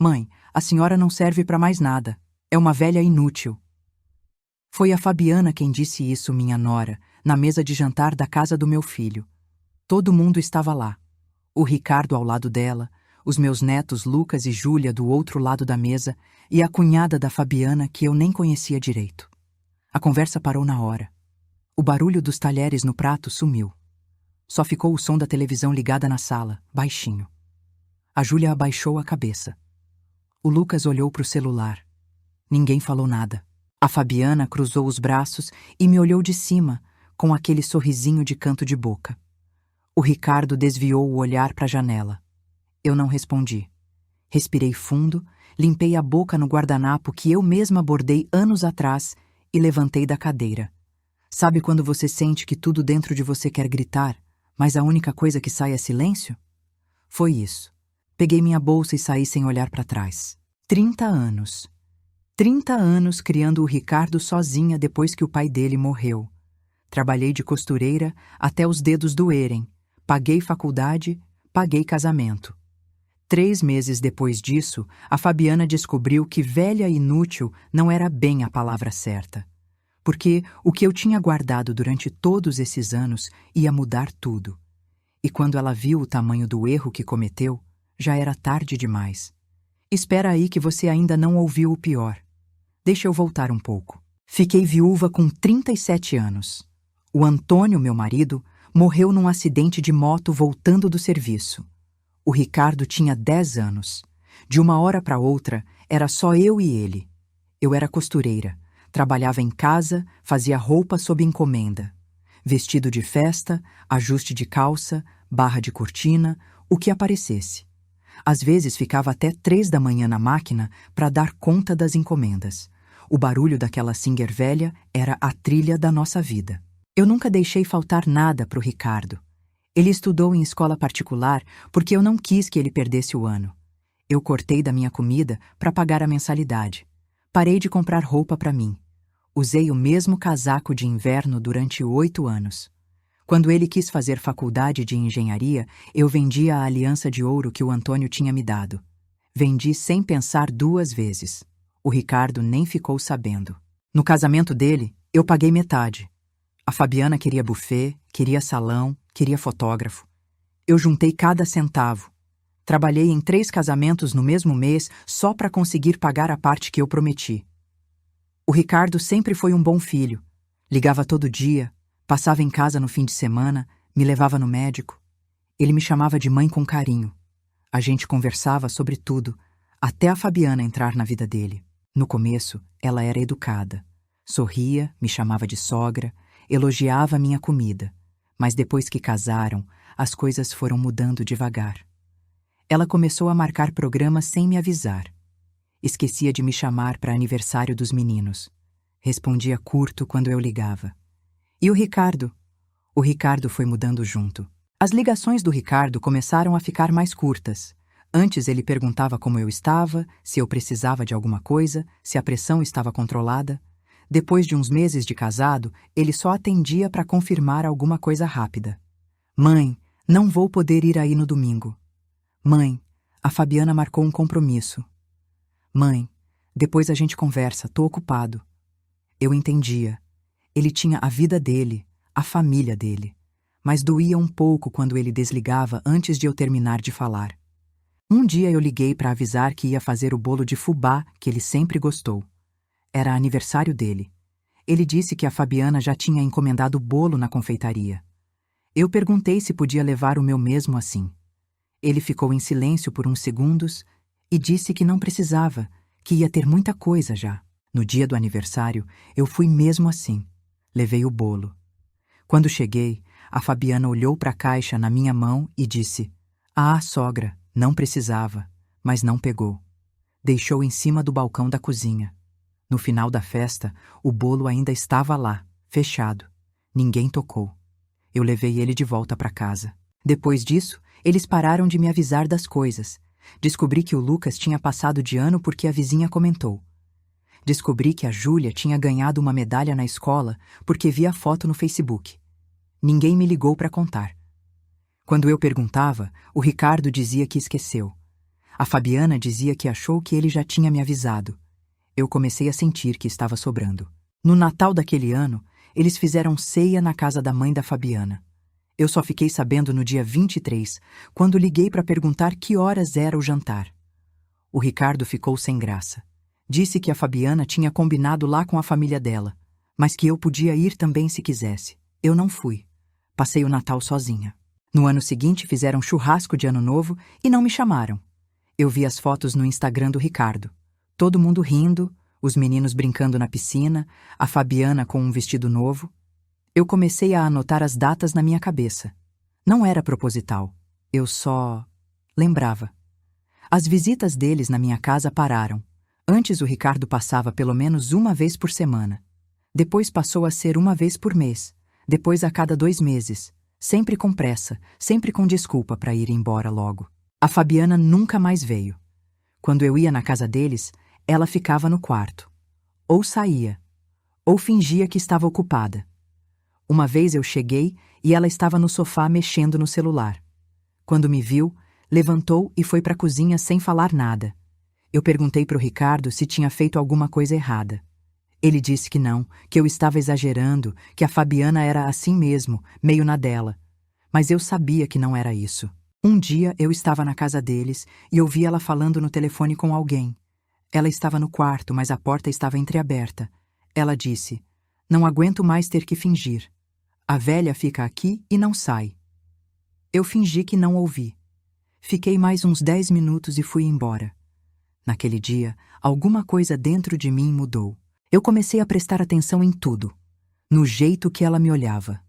Mãe, a senhora não serve para mais nada. É uma velha inútil. Foi a Fabiana quem disse isso, minha nora, na mesa de jantar da casa do meu filho. Todo mundo estava lá. O Ricardo ao lado dela, os meus netos Lucas e Júlia do outro lado da mesa e a cunhada da Fabiana que eu nem conhecia direito. A conversa parou na hora. O barulho dos talheres no prato sumiu. Só ficou o som da televisão ligada na sala, baixinho. A Júlia abaixou a cabeça. O Lucas olhou para o celular. Ninguém falou nada. A Fabiana cruzou os braços e me olhou de cima, com aquele sorrisinho de canto de boca. O Ricardo desviou o olhar para a janela. Eu não respondi. Respirei fundo, limpei a boca no guardanapo que eu mesma bordei anos atrás e levantei da cadeira. Sabe quando você sente que tudo dentro de você quer gritar, mas a única coisa que sai é silêncio? Foi isso. Peguei minha bolsa e saí sem olhar para trás. 30 anos. 30 anos criando o Ricardo sozinha depois que o pai dele morreu. Trabalhei de costureira até os dedos doerem. Paguei faculdade, paguei casamento. 3 meses depois disso, a Fabiana descobriu que velha e inútil não era bem a palavra certa. Porque o que eu tinha guardado durante todos esses anos ia mudar tudo. E quando ela viu o tamanho do erro que cometeu, já era tarde demais. Espera aí que você ainda não ouviu o pior. Deixa eu voltar um pouco. Fiquei viúva com 37 anos. O Antônio, meu marido, morreu num acidente de moto voltando do serviço. O Ricardo tinha 10 anos. De uma hora para outra, era só eu e ele. Eu era costureira, trabalhava em casa, fazia roupa sob encomenda. Vestido de festa, ajuste de calça, barra de cortina, o que aparecesse. Às vezes ficava até 3 da manhã na máquina para dar conta das encomendas. O barulho daquela Singer velha era a trilha da nossa vida. Eu nunca deixei faltar nada para o Ricardo. Ele estudou em escola particular porque eu não quis que ele perdesse o ano. Eu cortei da minha comida para pagar a mensalidade. Parei de comprar roupa para mim. Usei o mesmo casaco de inverno durante 8 anos. Quando ele quis fazer faculdade de engenharia, eu vendi a aliança de ouro que o Antônio tinha me dado. Vendi sem pensar 2 vezes. O Ricardo nem ficou sabendo. No casamento dele, eu paguei metade. A Fabiana queria buffet, queria salão, queria fotógrafo. Eu juntei cada centavo. Trabalhei em 3 casamentos no mesmo mês só para conseguir pagar a parte que eu prometi. O Ricardo sempre foi um bom filho. Ligava todo dia, passava em casa no fim de semana, me levava no médico. Ele me chamava de mãe com carinho. A gente conversava sobre tudo, até a Fabiana entrar na vida dele. No começo, ela era educada. Sorria, me chamava de sogra, elogiava minha comida. Mas depois que casaram, as coisas foram mudando devagar. Ela começou a marcar programas sem me avisar. Esquecia de me chamar para aniversário dos meninos. Respondia curto quando eu ligava. E o Ricardo? O Ricardo foi mudando junto. As ligações do Ricardo começaram a ficar mais curtas. Antes ele perguntava como eu estava, se eu precisava de alguma coisa, se a pressão estava controlada. Depois de uns meses de casado, ele só atendia para confirmar alguma coisa rápida. Mãe, não vou poder ir aí no domingo. Mãe, a Fabiana marcou um compromisso. Mãe, depois a gente conversa, tô ocupado. Eu entendia. Ele tinha a vida dele, a família dele. Mas doía um pouco quando ele desligava antes de eu terminar de falar. Um dia eu liguei para avisar que ia fazer o bolo de fubá que ele sempre gostou. Era aniversário dele. Ele disse que a Fabiana já tinha encomendado o bolo na confeitaria. Eu perguntei se podia levar o meu mesmo assim. Ele ficou em silêncio por uns segundos e disse que não precisava, que ia ter muita coisa já. No dia do aniversário, eu fui mesmo assim. Levei o bolo. Quando cheguei, a Fabiana olhou para a caixa na minha mão e disse: "Ah, sogra, não precisava", mas não pegou. Deixou em cima do balcão da cozinha. No final da festa, o bolo ainda estava lá, fechado. Ninguém tocou. Eu levei ele de volta para casa. Depois disso, eles pararam de me avisar das coisas. Descobri que o Lucas tinha passado de ano porque a vizinha comentou. Descobri que a Júlia tinha ganhado uma medalha na escola porque vi a foto no Facebook. Ninguém me ligou para contar. Quando eu perguntava, o Ricardo dizia que esqueceu. A Fabiana dizia que achou que ele já tinha me avisado. Eu comecei a sentir que estava sobrando. No Natal daquele ano, eles fizeram ceia na casa da mãe da Fabiana. Eu só fiquei sabendo no dia 23, quando liguei para perguntar que horas era o jantar. O Ricardo ficou sem graça. Disse que a Fabiana tinha combinado lá com a família dela, mas que eu podia ir também se quisesse. Eu não fui. Passei o Natal sozinha. No ano seguinte fizeram churrasco de Ano Novo e não me chamaram. Eu vi as fotos no Instagram do Ricardo. Todo mundo rindo, os meninos brincando na piscina, a Fabiana com um vestido novo. Eu comecei a anotar as datas na minha cabeça. Não era proposital. Eu só lembrava. As visitas deles na minha casa pararam. Antes o Ricardo passava pelo menos uma vez por semana. Depois passou a ser uma vez por mês. Depois a cada 2 meses. Sempre com pressa, sempre com desculpa para ir embora logo. A Fabiana nunca mais veio. Quando eu ia na casa deles, ela ficava no quarto. Ou saía, ou fingia que estava ocupada. Uma vez eu cheguei e ela estava no sofá mexendo no celular. Quando me viu, levantou e foi para a cozinha sem falar nada. Eu perguntei para o Ricardo se tinha feito alguma coisa errada. Ele disse que não, que eu estava exagerando, que a Fabiana era assim mesmo, meio na dela. Mas eu sabia que não era isso. Um dia eu estava na casa deles e ouvi ela falando no telefone com alguém. Ela estava no quarto, mas a porta estava entreaberta. Ela disse: "Não aguento mais ter que fingir. A velha fica aqui e não sai." Eu fingi que não ouvi. Fiquei mais uns 10 minutos e fui embora. Naquele dia, alguma coisa dentro de mim mudou. Eu comecei a prestar atenção em tudo. No jeito que ela me olhava.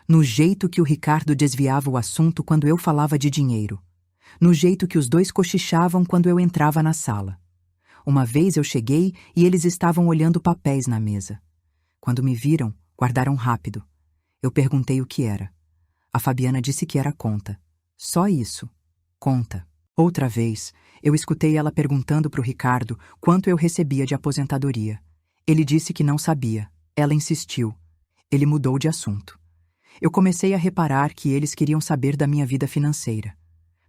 No jeito que o Ricardo desviava o assunto quando eu falava de dinheiro. No jeito que os dois cochichavam quando eu entrava na sala. Uma vez eu cheguei e eles estavam olhando papéis na mesa. Quando me viram, guardaram rápido. Eu perguntei o que era. A Fabiana disse que era conta. Só isso. Conta. Outra vez, eu escutei ela perguntando para o Ricardo quanto eu recebia de aposentadoria. Ele disse que não sabia. Ela insistiu. Ele mudou de assunto. Eu comecei a reparar que eles queriam saber da minha vida financeira.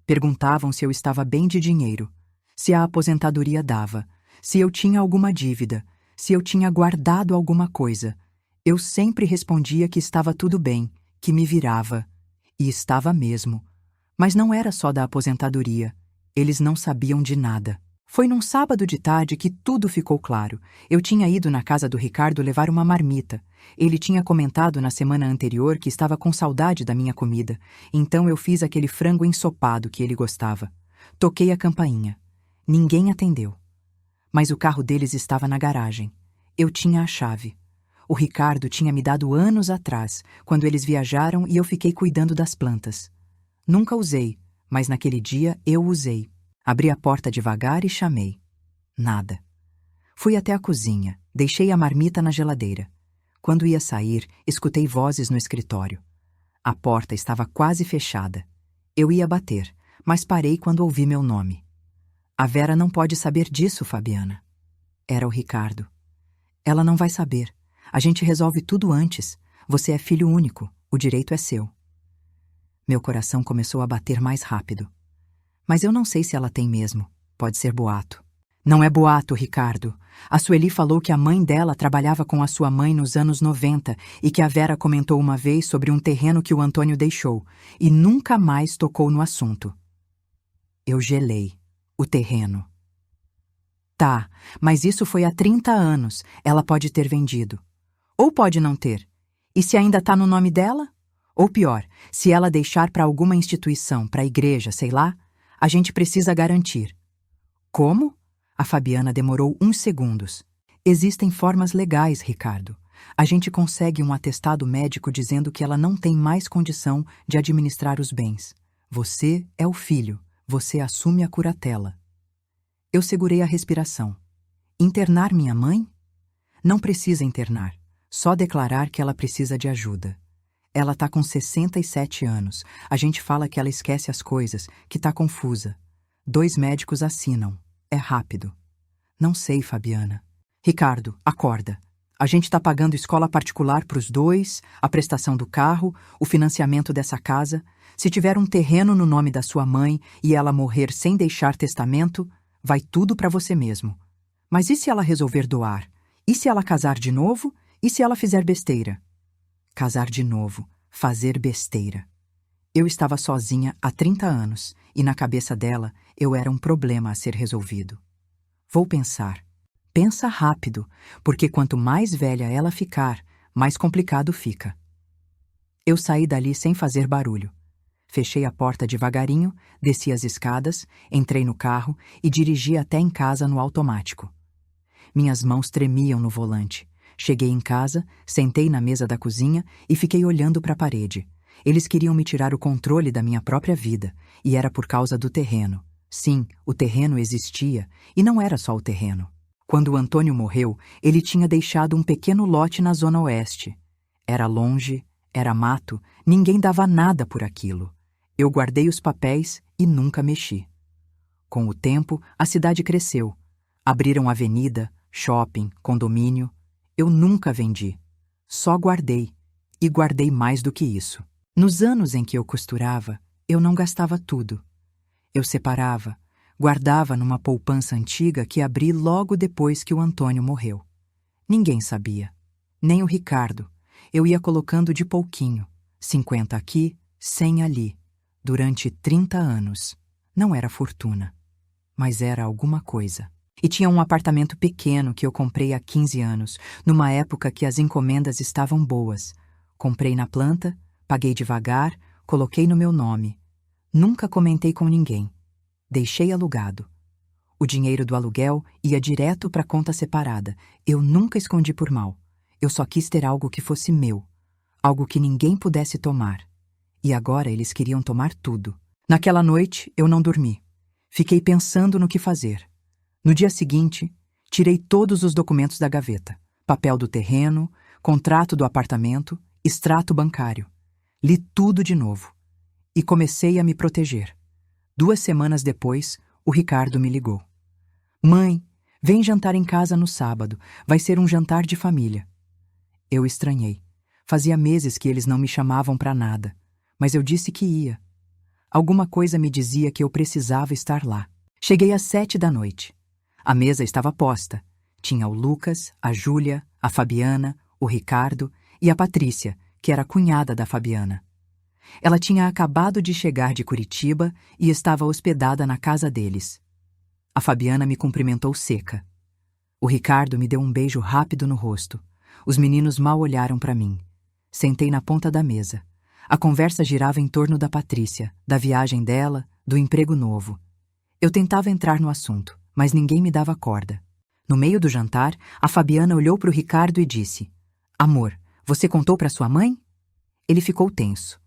Perguntavam se eu estava bem de dinheiro, se a aposentadoria dava, se eu tinha alguma dívida, se eu tinha guardado alguma coisa. Eu sempre respondia que estava tudo bem, que me virava. E estava mesmo. Mas não era só da aposentadoria. Eles não sabiam de nada. Foi num sábado de tarde que tudo ficou claro. Eu tinha ido na casa do Ricardo levar uma marmita. Ele tinha comentado na semana anterior que estava com saudade da minha comida. Então eu fiz aquele frango ensopado que ele gostava. Toquei a campainha. Ninguém atendeu. Mas o carro deles estava na garagem. Eu tinha a chave. O Ricardo tinha me dado anos atrás, quando eles viajaram e eu fiquei cuidando das plantas. Nunca usei, mas naquele dia eu usei. Abri a porta devagar e chamei. Nada. Fui até a cozinha, deixei a marmita na geladeira. Quando ia sair, escutei vozes no escritório. A porta estava quase fechada. Eu ia bater, mas parei quando ouvi meu nome. A Vera não pode saber disso, Fabiana. Era o Ricardo. Ela não vai saber. A gente resolve tudo antes. Você é filho único. O direito é seu. Meu coração começou a bater mais rápido. Mas eu não sei se ela tem mesmo. Pode ser boato. Não é boato, Ricardo. A Sueli falou que a mãe dela trabalhava com a sua mãe nos anos 90 e que a Vera comentou uma vez sobre um terreno que o Antônio deixou e nunca mais tocou no assunto. Eu gelei. O terreno. Tá, mas isso foi há 30 anos. Ela pode ter vendido. Ou pode não ter. E se ainda tá no nome dela? Ou pior, se ela deixar para alguma instituição, para a igreja, sei lá, a gente precisa garantir. Como? A Fabiana demorou uns segundos. Existem formas legais, Ricardo. A gente consegue um atestado médico dizendo que ela não tem mais condição de administrar os bens. Você é o filho. Você assume a curatela. Eu segurei a respiração. Internar minha mãe? Não precisa internar. Só declarar que ela precisa de ajuda. Ela tá com 67 anos. A gente fala que ela esquece as coisas, que tá confusa. 2 médicos assinam. É rápido. Não sei, Fabiana. Ricardo, acorda. A gente tá pagando escola particular pros 2, a prestação do carro, o financiamento dessa casa. Se tiver um terreno no nome da sua mãe e ela morrer sem deixar testamento, vai tudo para você mesmo. Mas e se ela resolver doar? E se ela casar de novo? E se ela fizer besteira? Casar de novo, fazer besteira. Eu estava sozinha há 30 anos e na cabeça dela eu era um problema a ser resolvido. Vou pensar. Pensa rápido, porque quanto mais velha ela ficar, mais complicado fica. Eu saí dali sem fazer barulho. Fechei a porta devagarinho, desci as escadas, entrei no carro e dirigi até em casa no automático. Minhas mãos tremiam no volante. Cheguei em casa, sentei na mesa da cozinha e fiquei olhando para a parede. Eles queriam me tirar o controle da minha própria vida, e era por causa do terreno. Sim, o terreno existia, e não era só o terreno. Quando o Antônio morreu, ele tinha deixado um pequeno lote na zona oeste. Era longe, era mato, ninguém dava nada por aquilo. Eu guardei os papéis e nunca mexi. Com o tempo, a cidade cresceu. Abriram avenida, shopping, condomínio. Eu nunca vendi. Só guardei. E guardei mais do que isso. Nos anos em que eu costurava, eu não gastava tudo. Eu separava, guardava numa poupança antiga que abri logo depois que o Antônio morreu. Ninguém sabia. Nem o Ricardo. Eu ia colocando de pouquinho. 50 aqui, 100 ali. Durante 30 anos. Não era fortuna. Mas era alguma coisa. E tinha um apartamento pequeno que eu comprei há 15 anos, numa época que as encomendas estavam boas. Comprei na planta, paguei devagar, coloquei no meu nome. Nunca comentei com ninguém. Deixei alugado. O dinheiro do aluguel ia direto para a conta separada. Eu nunca escondi por mal. Eu só quis ter algo que fosse meu. Algo que ninguém pudesse tomar. E agora eles queriam tomar tudo. Naquela noite, eu não dormi. Fiquei pensando no que fazer. No dia seguinte, tirei todos os documentos da gaveta. Papel do terreno, contrato do apartamento, extrato bancário. Li tudo de novo. E comecei a me proteger. 2 semanas depois, o Ricardo me ligou. Mãe, vem jantar em casa no sábado. Vai ser um jantar de família. Eu estranhei. Fazia meses que eles não me chamavam para nada. Mas eu disse que ia. Alguma coisa me dizia que eu precisava estar lá. Cheguei às 7 da noite. A mesa estava posta. Tinha o Lucas, a Júlia, a Fabiana, o Ricardo e a Patrícia, que era cunhada da Fabiana. Ela tinha acabado de chegar de Curitiba e estava hospedada na casa deles. A Fabiana me cumprimentou seca. O Ricardo me deu um beijo rápido no rosto. Os meninos mal olharam para mim. Sentei na ponta da mesa. A conversa girava em torno da Patrícia, da viagem dela, do emprego novo. Eu tentava entrar no assunto, mas ninguém me dava corda. No meio do jantar, a Fabiana olhou para o Ricardo e disse: Amor, você contou para sua mãe? Ele ficou tenso.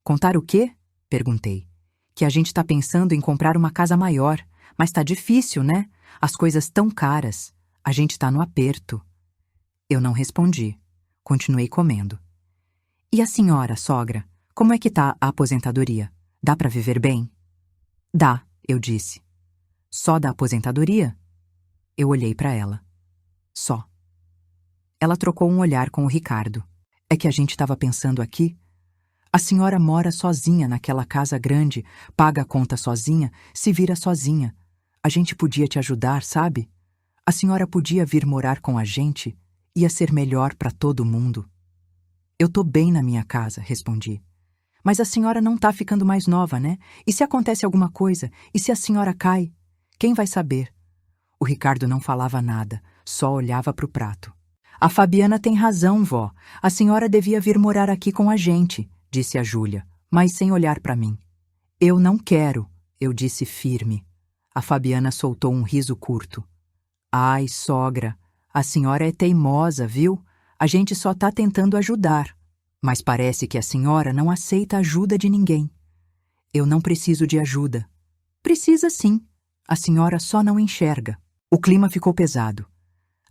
Contar o quê? Perguntei. Que a gente está pensando em comprar uma casa maior, mas está difícil, né? As coisas tão caras. A gente está no aperto. Eu não respondi. Continuei comendo. E a senhora, sogra, como é que tá a aposentadoria? Dá para viver bem? Dá, eu disse. Só da aposentadoria? Eu olhei para ela. Só. Ela trocou um olhar com o Ricardo. É que a gente estava pensando aqui. A senhora mora sozinha naquela casa grande, paga a conta sozinha, se vira sozinha. A gente podia te ajudar, sabe? A senhora podia vir morar com a gente. Ia ser melhor para todo mundo. Eu tô bem na minha casa, respondi. Mas a senhora não tá ficando mais nova, né? E se acontece alguma coisa? E se a senhora cai? Quem vai saber? O Ricardo não falava nada, só olhava para o prato. A Fabiana tem razão, vó. A senhora devia vir morar aqui com a gente, disse a Júlia, mas sem olhar para mim. Eu não quero, eu disse firme. A Fabiana soltou um riso curto. Ai, sogra, a senhora é teimosa, viu? A gente só tá tentando ajudar. Mas parece que a senhora não aceita ajuda de ninguém. Eu não preciso de ajuda. Precisa sim. A senhora só não enxerga. O clima ficou pesado.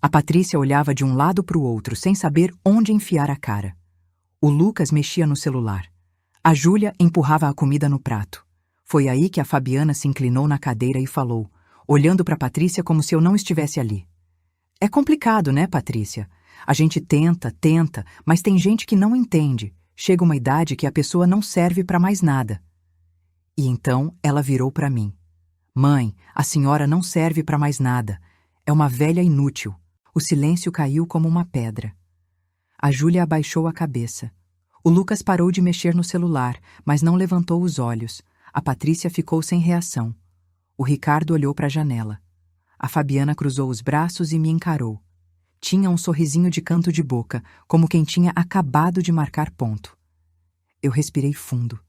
A Patrícia olhava de um lado para o outro, sem saber onde enfiar a cara. O Lucas mexia no celular. A Júlia empurrava a comida no prato. Foi aí que a Fabiana se inclinou na cadeira e falou, olhando para Patrícia como se eu não estivesse ali. É complicado, né, Patrícia? A gente tenta, mas tem gente que não entende. Chega uma idade que a pessoa não serve para mais nada. E então ela virou para mim. Mãe, a senhora não serve para mais nada. É uma velha inútil. O silêncio caiu como uma pedra. A Júlia abaixou a cabeça. O Lucas parou de mexer no celular, mas não levantou os olhos. A Patrícia ficou sem reação. O Ricardo olhou para a janela. A Fabiana cruzou os braços e me encarou. Tinha um sorrisinho de canto de boca, como quem tinha acabado de marcar ponto. Eu respirei fundo.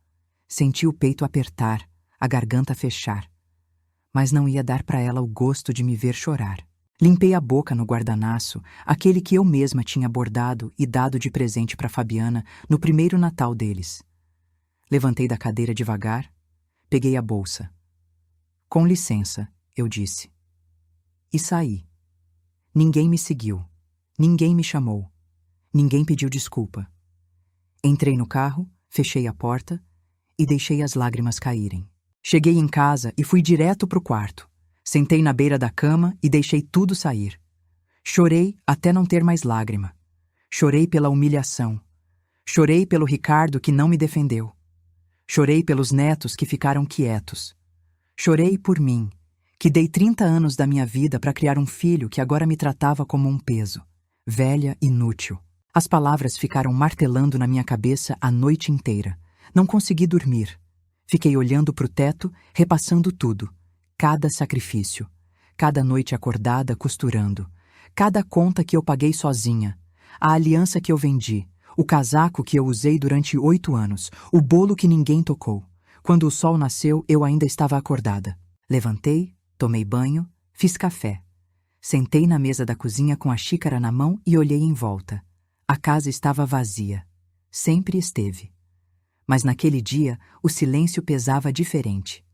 Senti o peito apertar, a garganta fechar. Mas não ia dar para ela o gosto de me ver chorar. Limpei a boca no guardanaço, aquele que eu mesma tinha bordado e dado de presente para Fabiana no primeiro Natal deles. Levantei da cadeira devagar, peguei a bolsa. Com licença, eu disse. E saí. Ninguém me seguiu. Ninguém me chamou. Ninguém pediu desculpa. Entrei no carro, fechei a porta e deixei as lágrimas caírem. Cheguei em casa e fui direto pro quarto. Sentei na beira da cama e deixei tudo sair. Chorei até não ter mais lágrima. Chorei pela humilhação. Chorei pelo Ricardo que não me defendeu. Chorei pelos netos que ficaram quietos. Chorei por mim, que dei 30 anos da minha vida para criar um filho que agora me tratava como um peso. Velha, inútil. As palavras ficaram martelando na minha cabeça a noite inteira. Não consegui dormir. Fiquei olhando para o teto, repassando tudo. Cada sacrifício. Cada noite acordada costurando. Cada conta que eu paguei sozinha. A aliança que eu vendi. O casaco que eu usei durante 8 anos. O bolo que ninguém tocou. Quando o sol nasceu, eu ainda estava acordada. Levantei, tomei banho, fiz café. Sentei na mesa da cozinha com a xícara na mão e olhei em volta. A casa estava vazia. Sempre esteve. Mas naquele dia, o silêncio pesava diferente.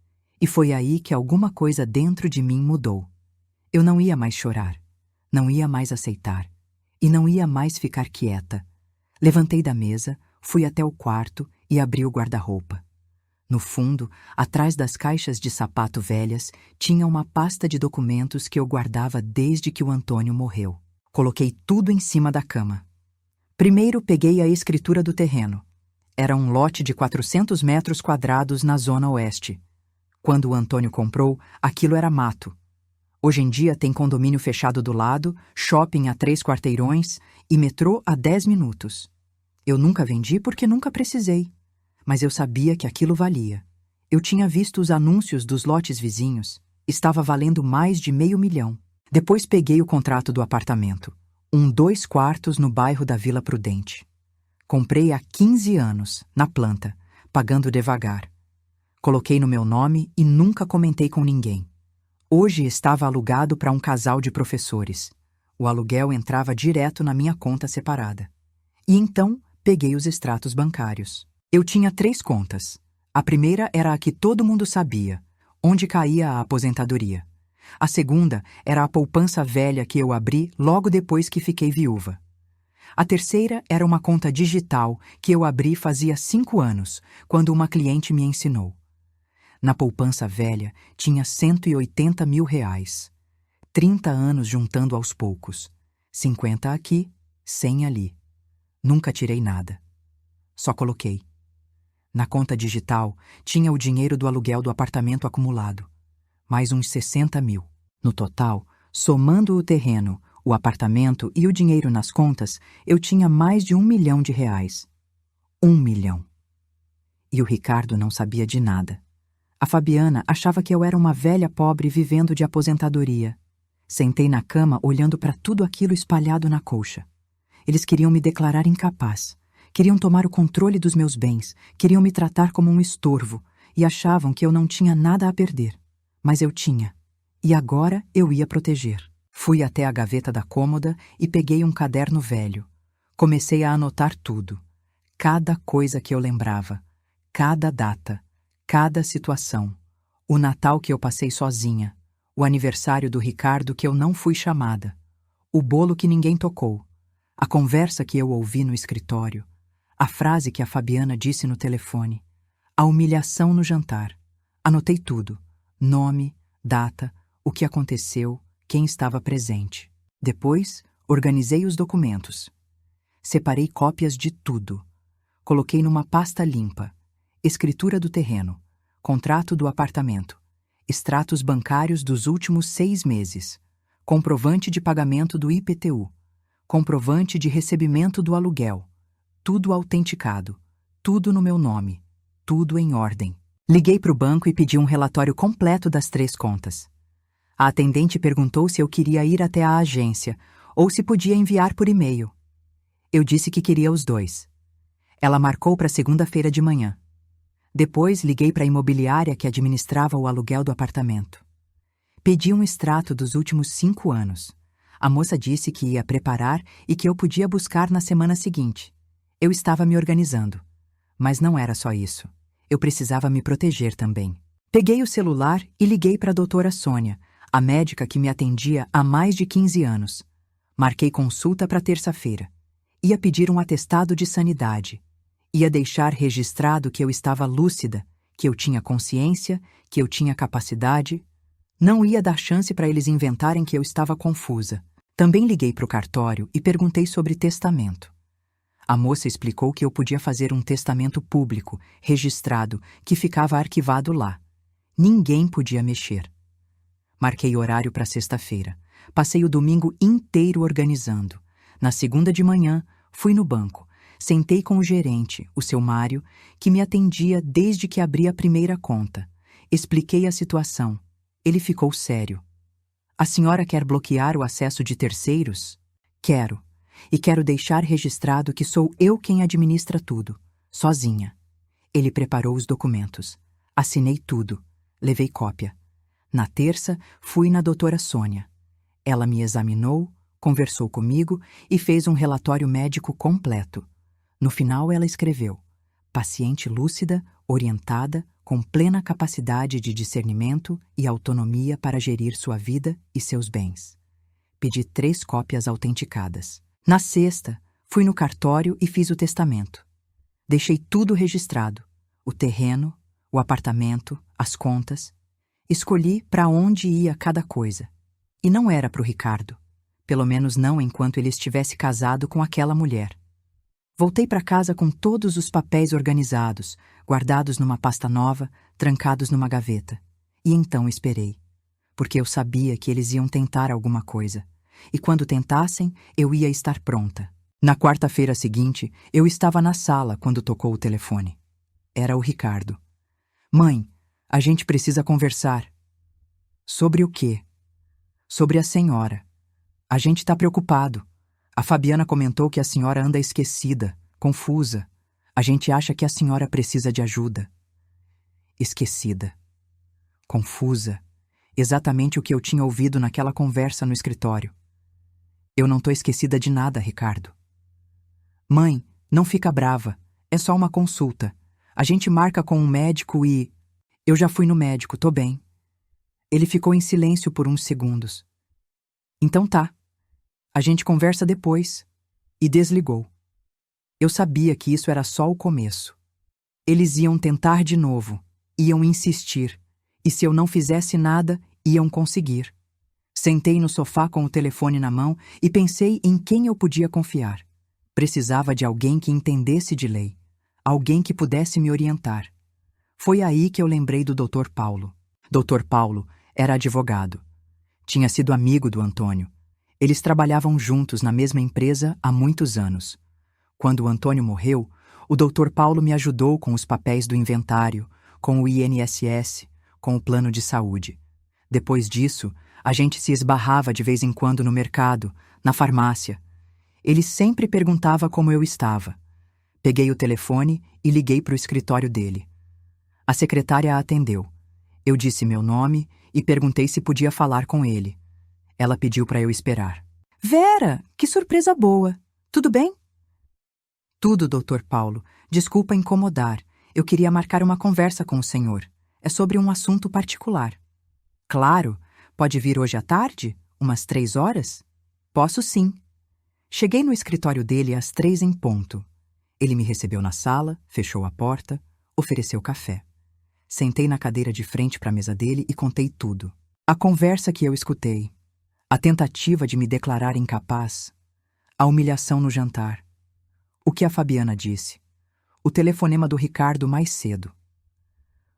E foi aí que alguma coisa dentro de mim mudou. Eu não ia mais chorar. Não ia mais aceitar. E não ia mais ficar quieta. Levantei da mesa, fui até o quarto e abri o guarda-roupa. No fundo, atrás das caixas de sapato velhas, tinha uma pasta de documentos que eu guardava desde que o Antônio morreu. Coloquei tudo em cima da cama. Primeiro peguei a escritura do terreno. Era um lote de 400 metros quadrados na zona oeste. Quando o Antônio comprou, aquilo era mato. Hoje em dia tem condomínio fechado do lado, shopping a 3 quarteirões e metrô a 10 minutos. Eu nunca vendi porque nunca precisei. Mas eu sabia que aquilo valia. Eu tinha visto os anúncios dos lotes vizinhos. Estava valendo mais de R$500 mil. Depois peguei o contrato do apartamento. 2 quartos no bairro da Vila Prudente. Comprei há 15 anos, na planta, pagando devagar. Coloquei no meu nome e nunca comentei com ninguém. Hoje estava alugado para um casal de professores. O aluguel entrava direto na minha conta separada. E então peguei os extratos bancários. Eu tinha 3 contas. A primeira era a que todo mundo sabia, onde caía a aposentadoria. A segunda era a poupança velha que eu abri logo depois que fiquei viúva. A terceira era uma conta digital que eu abri fazia 5 anos, quando uma cliente me ensinou. Na poupança velha tinha R$180 mil. 30 anos juntando aos poucos. 50 aqui, 100 ali. Nunca tirei nada. Só coloquei. Na conta digital, tinha o dinheiro do aluguel do apartamento acumulado. Mais uns 60 mil. No total, somando o terreno, o apartamento e o dinheiro nas contas, eu tinha mais de R$1 milhão. 1 milhão. E o Ricardo não sabia de nada. A Fabiana achava que eu era uma velha pobre vivendo de aposentadoria. Sentei na cama olhando para tudo aquilo espalhado na colcha. Eles queriam me declarar incapaz. Queriam tomar o controle dos meus bens, queriam me tratar como um estorvo e achavam que eu não tinha nada a perder. Mas eu tinha. E agora eu ia proteger. Fui até a gaveta da cômoda e peguei um caderno velho. Comecei a anotar tudo. Cada coisa que eu lembrava. Cada data. Cada situação. O Natal que eu passei sozinha. O aniversário do Ricardo que eu não fui chamada. O bolo que ninguém tocou. A conversa que eu ouvi no escritório. A frase que a Fabiana disse no telefone. A humilhação no jantar. Anotei tudo. Nome, data, o que aconteceu, quem estava presente. Depois, organizei os documentos. Separei cópias de tudo. Coloquei numa pasta limpa. Escritura do terreno, contrato do apartamento, extratos bancários dos últimos 6 meses, comprovante de pagamento do IPTU, comprovante de recebimento do aluguel, tudo autenticado, tudo no meu nome, tudo em ordem. Liguei para o banco e pedi um relatório completo das 3 contas. A atendente perguntou se eu queria ir até a agência ou se podia enviar por e-mail. Eu disse que queria os 2. Ela marcou para segunda-feira de manhã. Depois liguei para a imobiliária que administrava o aluguel do apartamento. Pedi um extrato dos últimos 5 anos. A moça disse que ia preparar e que eu podia buscar na semana seguinte. Eu estava me organizando. Mas não era só isso. Eu precisava me proteger também. Peguei o celular e liguei para a doutora Sônia, a médica que me atendia há mais de 15 anos. Marquei consulta para terça-feira. Ia pedir um atestado de sanidade. Ia deixar registrado que eu estava lúcida, que eu tinha consciência, que eu tinha capacidade. Não ia dar chance para eles inventarem que eu estava confusa. Também liguei para o cartório e perguntei sobre testamento. A moça explicou que eu podia fazer um testamento público, registrado, que ficava arquivado lá. Ninguém podia mexer. Marquei horário para sexta-feira. Passei o domingo inteiro organizando. Na segunda de manhã, fui no banco. Sentei com o gerente, o seu Mário, que me atendia desde que abri a primeira conta. Expliquei a situação. Ele ficou sério. A senhora quer bloquear o acesso de terceiros? Quero. E quero deixar registrado que sou eu quem administra tudo, sozinha. Ele preparou os documentos. Assinei tudo. Levei cópia. Na terça, fui na doutora Sônia. Ela me examinou, conversou comigo e fez um relatório médico completo. No final, ela escreveu: paciente lúcida, orientada, com plena capacidade de discernimento e autonomia para gerir sua vida e seus bens. Pedi 3 cópias autenticadas. Na sexta, fui no cartório e fiz o testamento. Deixei tudo registrado: o terreno, o apartamento, as contas. Escolhi para onde ia cada coisa. E não era para o Ricardo. Pelo menos não enquanto ele estivesse casado com aquela mulher. Voltei para casa com todos os papéis organizados, guardados numa pasta nova, trancados numa gaveta. E então esperei. Porque eu sabia que eles iam tentar alguma coisa. E quando tentassem, eu ia estar pronta. Na quarta-feira seguinte, eu estava na sala quando tocou o telefone. Era o Ricardo. Mãe, a gente precisa conversar. Sobre o quê? Sobre a senhora. A gente está preocupado. A Fabiana comentou que a senhora anda esquecida, confusa. A gente acha que a senhora precisa de ajuda. Esquecida. Confusa. Exatamente o que eu tinha ouvido naquela conversa no escritório. Eu não tô esquecida de nada, Ricardo. Mãe, não fica brava. É só uma consulta. A gente marca com um médico e... Eu já fui no médico, tô bem. Ele ficou em silêncio por uns segundos. Então tá. A gente conversa depois. E desligou. Eu sabia que isso era só o começo. Eles iam tentar de novo. Iam insistir. E se eu não fizesse nada, iam conseguir. Sentei no sofá com o telefone na mão e pensei em quem eu podia confiar. Precisava de alguém que entendesse de lei. Alguém que pudesse me orientar. Foi aí que eu lembrei do Dr. Paulo. Dr. Paulo era advogado. Tinha sido amigo do Antônio. Eles trabalhavam juntos na mesma empresa há muitos anos. Quando o Antônio morreu, o Dr. Paulo me ajudou com os papéis do inventário, com o INSS, com o plano de saúde. Depois disso, a gente se esbarrava de vez em quando no mercado, na farmácia. Ele sempre perguntava como eu estava. Peguei o telefone e liguei para o escritório dele. A secretária a atendeu. Eu disse meu nome e perguntei se podia falar com ele. Ela pediu para eu esperar. Vera, que surpresa boa! Tudo bem? Tudo, Dr. Paulo. Desculpa incomodar. Eu queria marcar uma conversa com o senhor. É sobre um assunto particular. Claro. Pode vir hoje à tarde? Umas 3 horas? Posso sim. Cheguei no escritório dele às 3 em ponto. Ele me recebeu na sala, fechou a porta, ofereceu café. Sentei na cadeira de frente para a mesa dele e contei tudo. A conversa que eu escutei. A tentativa de me declarar incapaz. A humilhação no jantar. O que a Fabiana disse. o telefonema do Ricardo mais cedo.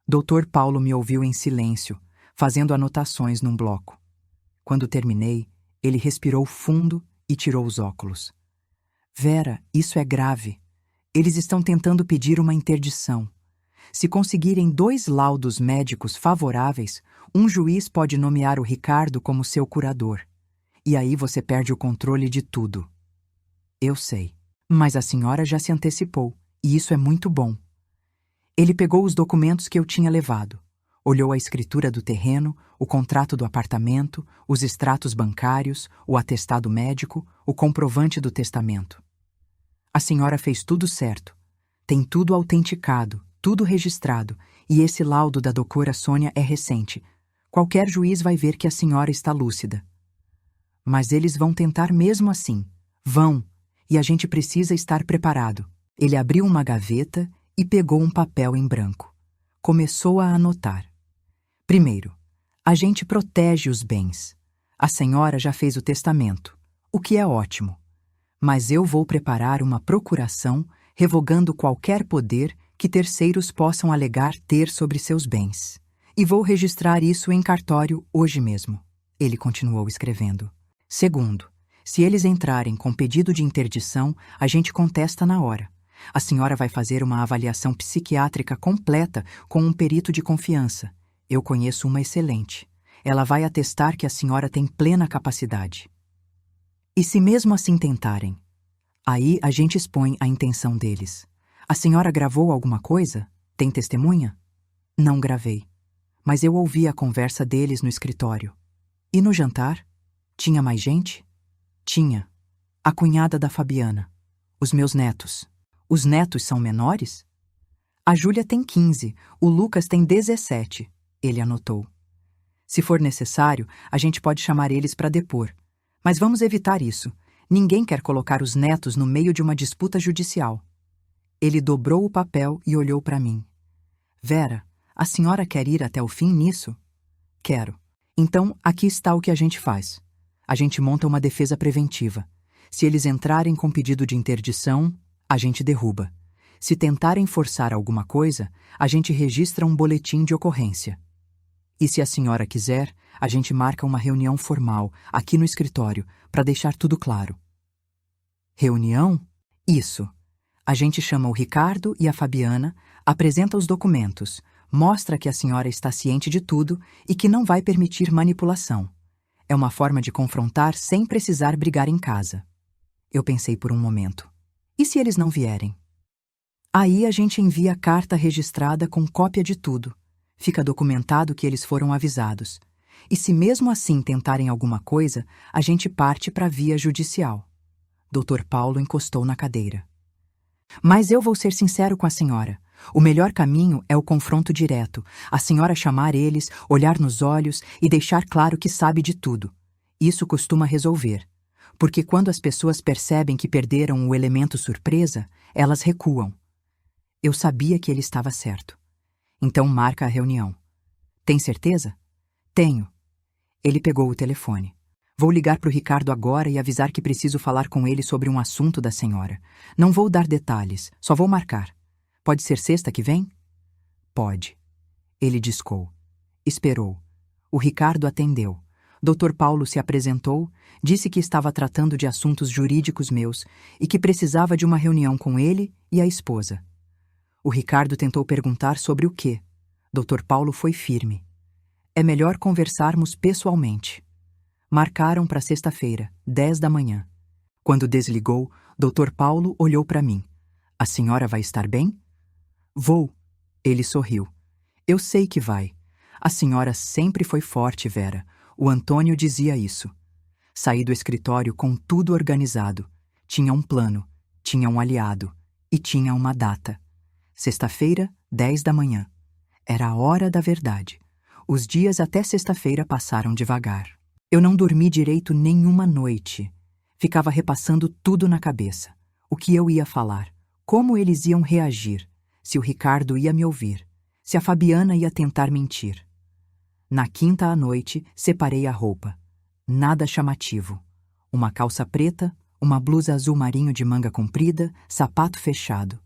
Dr. Paulo me ouviu em silêncio, fazendo anotações num bloco. Quando terminei, ele respirou fundo e tirou os óculos. Vera, isso é grave. Eles estão tentando pedir uma interdição. Se conseguirem 2 laudos médicos favoráveis, um juiz pode nomear o Ricardo como seu curador. E aí você perde o controle de tudo. Eu sei, mas a senhora já se antecipou, e isso é muito bom. Ele pegou os documentos que eu tinha levado, olhou a escritura do terreno, o contrato do apartamento, os extratos bancários, o atestado médico, o comprovante do testamento. A senhora fez tudo certo. Tem tudo autenticado, tudo registrado, e esse laudo da doutora Sônia é recente. Qualquer juiz vai ver que a senhora está lúcida. Mas eles vão tentar mesmo assim. Vão, e a gente precisa estar preparado. Ele abriu uma gaveta e pegou um papel em branco. Começou a anotar. Primeiro, a gente protege os bens. A senhora já fez o testamento, o que é ótimo. Mas eu vou preparar uma procuração revogando qualquer poder que terceiros possam alegar ter sobre seus bens. E vou registrar isso em cartório hoje mesmo. Ele continuou escrevendo. Segundo, se eles entrarem com pedido de interdição, a gente contesta na hora. A senhora vai fazer uma avaliação psiquiátrica completa com um perito de confiança. Eu conheço uma excelente. Ela vai atestar que a senhora tem plena capacidade. E se mesmo assim tentarem? Aí a gente expõe a intenção deles. A senhora gravou alguma coisa? Tem testemunha? Não gravei. Mas eu ouvi a conversa deles no escritório. E no jantar? Tinha mais gente? Tinha. A cunhada da Fabiana. Os meus netos. Os netos são menores? A Júlia tem 15, o Lucas tem 17, ele anotou. Se for necessário, a gente pode chamar eles para depor. Mas vamos evitar isso. Ninguém quer colocar os netos no meio de uma disputa judicial. Ele dobrou o papel e olhou para mim. Vera, a senhora quer ir até o fim nisso? Quero. Então, aqui está o que a gente faz. A gente monta uma defesa preventiva. Se eles entrarem com pedido de interdição, a gente derruba. Se tentarem forçar alguma coisa, a gente registra um boletim de ocorrência. E se a senhora quiser, a gente marca uma reunião formal, aqui no escritório, para deixar tudo claro. Reunião? Isso. A gente chama o Ricardo e a Fabiana, apresenta os documentos, mostra que a senhora está ciente de tudo e que não vai permitir manipulação. É uma forma de confrontar sem precisar brigar em casa. Eu pensei por um momento. E se eles não vierem? Aí a gente envia a carta registrada com cópia de tudo. Fica documentado que eles foram avisados. E se mesmo assim tentarem alguma coisa, a gente parte para a via judicial. Dr. Paulo encostou na cadeira. Mas eu vou ser sincero com a senhora. O melhor caminho é o confronto direto. A senhora chamar eles, olhar nos olhos e deixar claro que sabe de tudo. Isso costuma resolver. Porque quando as pessoas percebem que perderam o elemento surpresa, elas recuam. Eu sabia que ele estava certo. Então marca a reunião. Tem certeza? Tenho. Ele pegou o telefone. Vou ligar para o Ricardo agora e avisar que preciso falar com ele sobre um assunto da senhora. Não vou dar detalhes, só vou marcar. Pode ser sexta que vem? Pode. Ele discou. Esperou. O Ricardo atendeu. Dr. Paulo se apresentou, disse que estava tratando de assuntos jurídicos meus e que precisava de uma reunião com ele e a esposa. O Ricardo tentou perguntar sobre o quê. Dr. Paulo foi firme. É melhor conversarmos pessoalmente. Marcaram para sexta-feira, 10 da manhã. Quando desligou, Dr. Paulo olhou para mim. A senhora vai estar bem? Vou. Ele sorriu. Eu sei que vai. A senhora sempre foi forte, Vera. O Antônio dizia isso. Saí do escritório com tudo organizado. Tinha um plano, tinha um aliado e tinha uma data. Sexta-feira, 10 da manhã. Era a hora da verdade. Os dias até sexta-feira passaram devagar. Eu não dormi direito nenhuma noite. Ficava repassando tudo na cabeça. O que eu ia falar, como eles iam reagir, se o Ricardo ia me ouvir, se a Fabiana ia tentar mentir. Na quinta à noite, separei a roupa. Nada chamativo. Uma calça preta, uma blusa azul marinho de manga comprida, sapato fechado.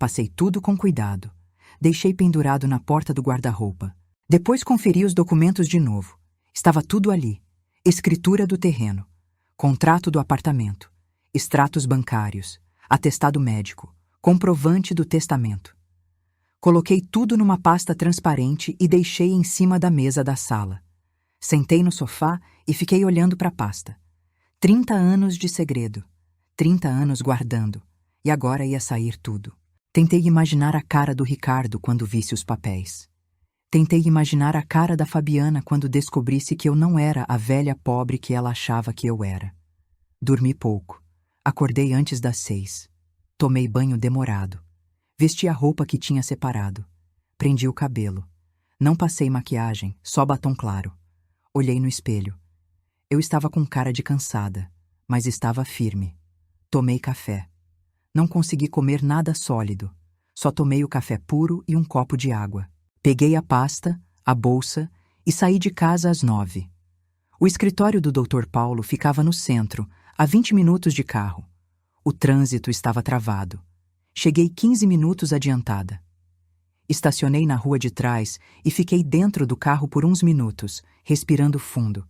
Passei tudo com cuidado. Deixei pendurado na porta do guarda-roupa. Depois conferi os documentos de novo. Estava tudo ali. Escritura do terreno, contrato do apartamento, extratos bancários, atestado médico, comprovante do testamento. Coloquei tudo numa pasta transparente e deixei em cima da mesa da sala. Sentei no sofá e fiquei olhando para a pasta. 30 anos de segredo, 30 anos guardando, e agora ia sair tudo. Tentei imaginar a cara do Ricardo quando visse os papéis. Tentei imaginar a cara da Fabiana quando descobrisse que eu não era a velha pobre que ela achava que eu era. Dormi pouco. Acordei antes das 6. Tomei banho demorado. Vesti a roupa que tinha separado. Prendi o cabelo. Não passei maquiagem, só batom claro. Olhei no espelho. Eu estava com cara de cansada, mas estava firme. Tomei café. Não consegui comer nada sólido. Só tomei o café puro e um copo de água. Peguei a pasta, a bolsa e saí de casa às 9. O escritório do Dr. Paulo ficava no centro, a 20 minutos de carro. O trânsito estava travado. Cheguei 15 minutos adiantada. Estacionei na rua de trás e fiquei dentro do carro por uns minutos, respirando fundo.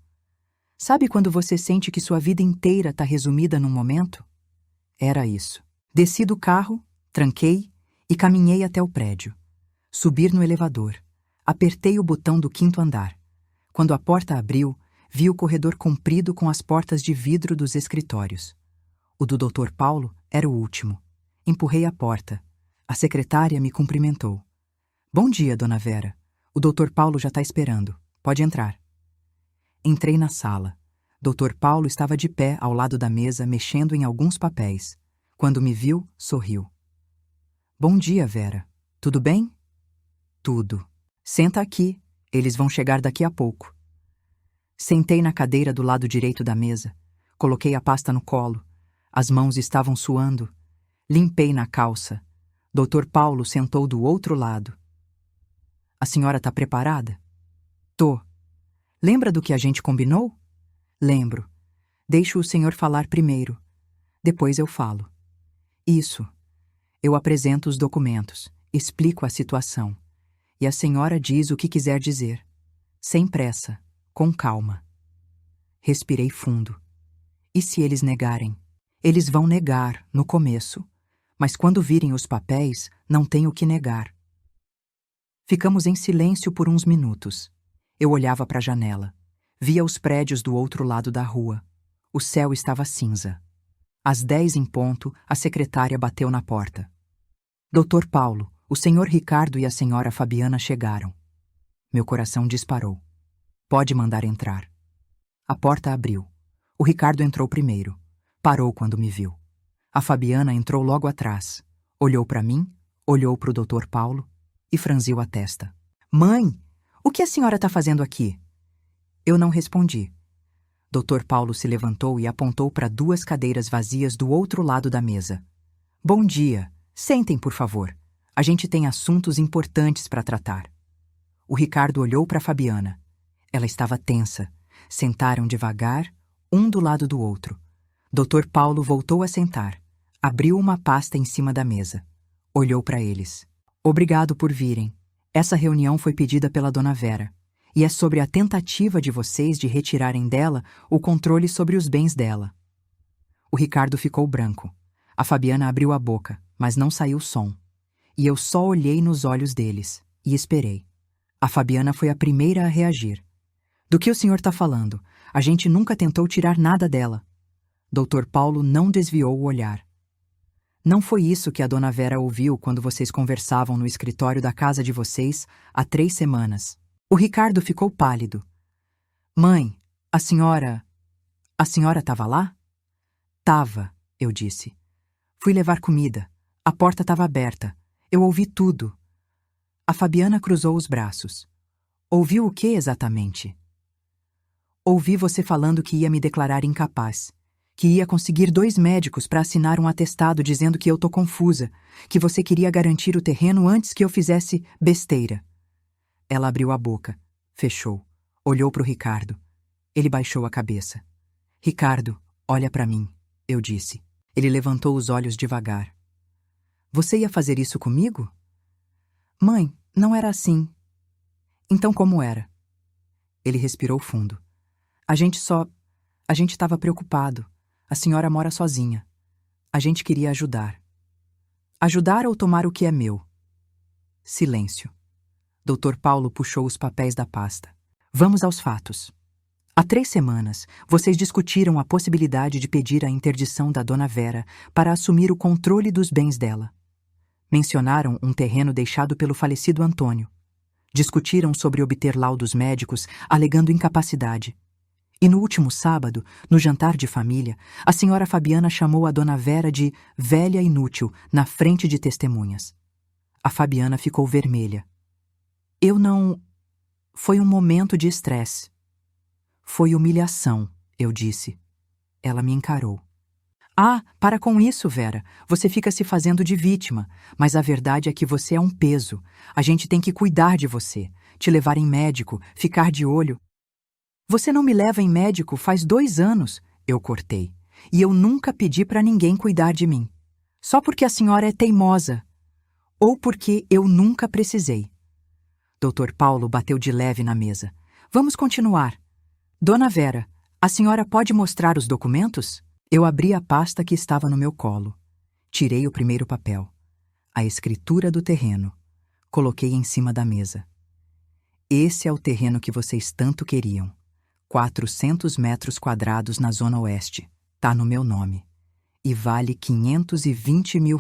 Sabe quando você sente que sua vida inteira está resumida num momento? Era isso. Desci do carro, tranquei e caminhei até o prédio. Subir no elevador. Apertei o botão do 5º andar. Quando a porta abriu, vi o corredor comprido com as portas de vidro dos escritórios. O do Dr. Paulo era o último. Empurrei a porta. A secretária me cumprimentou. Bom dia, dona Vera. O Dr. Paulo já está esperando. Pode entrar. Entrei na sala. Dr. Paulo estava de pé ao lado da mesa, mexendo em alguns papéis. Quando me viu, sorriu. Bom dia, Vera. Tudo bem? Tudo. Senta aqui. Eles vão chegar daqui a pouco. Sentei na cadeira do lado direito da mesa. Coloquei a pasta no colo. As mãos estavam suando. Limpei na calça. Dr. Paulo sentou do outro lado. A senhora está preparada? Tô. Lembra do que a gente combinou? Lembro. Deixo o senhor falar primeiro. Depois eu falo. Isso. Eu apresento os documentos, explico a situação. E a senhora diz o que quiser dizer. Sem pressa, com calma. Respirei fundo. E se eles negarem? Eles vão negar, no começo. Mas quando virem os papéis, não tem o que negar. Ficamos em silêncio por uns minutos. Eu olhava para a janela. Via os prédios do outro lado da rua. O céu estava cinza. Às 10 em ponto, a secretária bateu na porta. Dr. Paulo, o senhor Ricardo e a senhora Fabiana chegaram. Meu coração disparou. Pode mandar entrar. A porta abriu. O Ricardo entrou primeiro. Parou quando me viu. A Fabiana entrou logo atrás. Olhou para mim, olhou para o Dr. Paulo e franziu a testa. Mãe, o que a senhora está fazendo aqui? Eu não respondi. Dr. Paulo se levantou e apontou para 2 cadeiras vazias do outro lado da mesa. Bom dia. Sentem, por favor. A gente tem assuntos importantes para tratar. O Ricardo olhou para Fabiana. Ela estava tensa. Sentaram devagar, um do lado do outro. Dr. Paulo voltou a sentar. Abriu uma pasta em cima da mesa. Olhou para eles. Obrigado por virem. Essa reunião foi pedida pela dona Vera. E é sobre a tentativa de vocês de retirarem dela o controle sobre os bens dela. O Ricardo ficou branco. A Fabiana abriu a boca, mas não saiu som. E eu só olhei nos olhos deles e esperei. A Fabiana foi a primeira a reagir. Do que o senhor está falando? A gente nunca tentou tirar nada dela. Dr. Paulo não desviou o olhar. Não foi isso que a dona Vera ouviu quando vocês conversavam no escritório da casa de vocês há 3 semanas. O Ricardo ficou pálido. Mãe, a senhora estava lá? Tava, eu disse. Fui levar comida. A porta estava aberta. Eu ouvi tudo. A Fabiana cruzou os braços. Ouviu o que exatamente? Ouvi você falando que ia me declarar incapaz, que ia conseguir 2 médicos para assinar um atestado dizendo que eu tô confusa, que você queria garantir o terreno antes que eu fizesse besteira. Ela abriu a boca, fechou, olhou para o Ricardo. Ele baixou a cabeça. Ricardo, olha para mim, eu disse. Ele levantou os olhos devagar. Você ia fazer isso comigo? Mãe, não era assim. Então como era? Ele respirou fundo. A gente estava preocupado. A senhora mora sozinha. A gente queria ajudar. Ajudar ou tomar o que é meu? Silêncio. Dr. Paulo puxou os papéis da pasta. Vamos aos fatos. Há 3 semanas, vocês discutiram a possibilidade de pedir a interdição da Dona Vera para assumir o controle dos bens dela. Mencionaram um terreno deixado pelo falecido Antônio. Discutiram sobre obter laudos médicos, alegando incapacidade. E no último sábado, no jantar de família, a senhora Fabiana chamou a Dona Vera de velha inútil na frente de testemunhas. A Fabiana ficou vermelha. Eu não... Foi um momento de estresse. Foi humilhação, eu disse. Ela me encarou. Ah, para com isso, Vera. Você fica se fazendo de vítima, mas a verdade é que você é um peso. A gente tem que cuidar de você, te levar em médico, ficar de olho. Você não me leva em médico faz 2 anos, eu cortei. E eu nunca pedi para ninguém cuidar de mim. Só porque a senhora é teimosa. Ou porque eu nunca precisei. Dr. Paulo bateu de leve na mesa. Vamos continuar. Dona Vera, a senhora pode mostrar os documentos? Eu abri a pasta que estava no meu colo. Tirei o primeiro papel. A escritura do terreno. Coloquei em cima da mesa. Esse é o terreno que vocês tanto queriam. 400 metros quadrados na Zona Oeste. Tá no meu nome. E vale R$520 mil.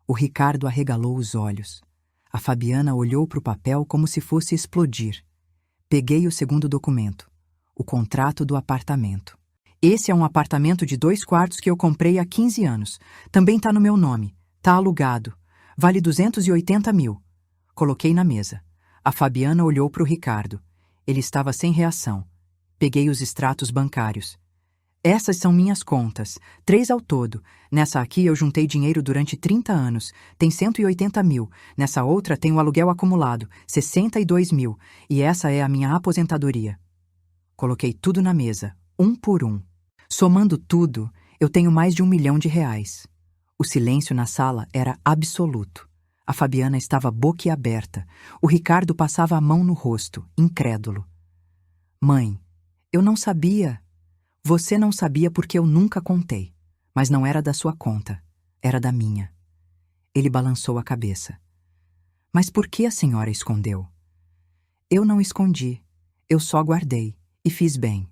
O Ricardo arregalou os olhos. A Fabiana olhou para o papel como se fosse explodir. Peguei o segundo documento. O contrato do apartamento. Esse é um apartamento de 2 quartos que eu comprei há 15 anos. Também tá no meu nome. Tá alugado. Vale R$280 mil. Coloquei na mesa. A Fabiana olhou para o Ricardo. Ele estava sem reação. Peguei os extratos bancários. Essas são minhas contas. 3 ao todo. Nessa aqui eu juntei dinheiro durante 30 anos. Tem 180 mil. Nessa outra tem o aluguel acumulado. 62 mil. E essa é a minha aposentadoria. Coloquei tudo na mesa, um por um. Somando tudo, eu tenho mais de R$1 milhão. O silêncio na sala era absoluto. A Fabiana estava boquiaberta. O Ricardo passava a mão no rosto, incrédulo. Mãe, eu não sabia... Você não sabia porque eu nunca contei. Mas não era da sua conta. Era da minha. Ele balançou a cabeça. Mas por que a senhora escondeu? Eu não escondi. Eu só guardei. E fiz bem.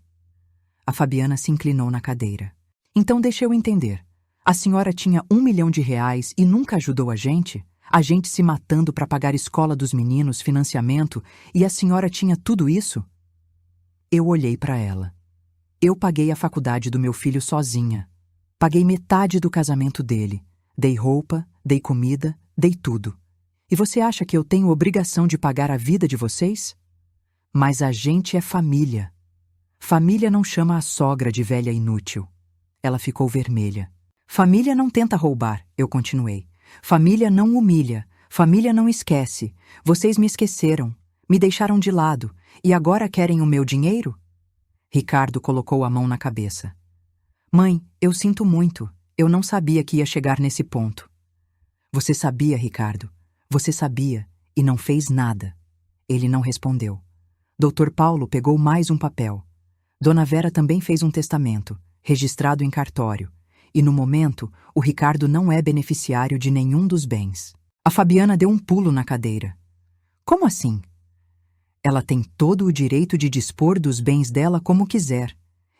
A Fabiana se inclinou na cadeira. Então deixa eu entender. A senhora tinha R$1 milhão e nunca ajudou a gente? A gente se matando para pagar escola dos meninos, financiamento, e a senhora tinha tudo isso? Eu olhei para ela. Eu paguei a faculdade do meu filho sozinha. Paguei metade do casamento dele. Dei roupa, dei comida, dei tudo. E você acha que eu tenho obrigação de pagar a vida de vocês? Mas a gente é família. Família não chama a sogra de velha inútil. Ela ficou vermelha. Família não tenta roubar, eu continuei. Família não humilha. Família não esquece. Vocês me esqueceram. Me deixaram de lado. E agora querem o meu dinheiro? Ricardo colocou a mão na cabeça. Mãe, eu sinto muito. Eu não sabia que ia chegar nesse ponto. Você sabia, Ricardo. Você sabia e não fez nada. Ele não respondeu. Dr. Paulo pegou mais um papel. Dona Vera também fez um testamento, registrado em cartório. E no momento, o Ricardo não é beneficiário de nenhum dos bens. A Fabiana deu um pulo na cadeira. Como assim? Ela tem todo o direito de dispor dos bens dela como quiser,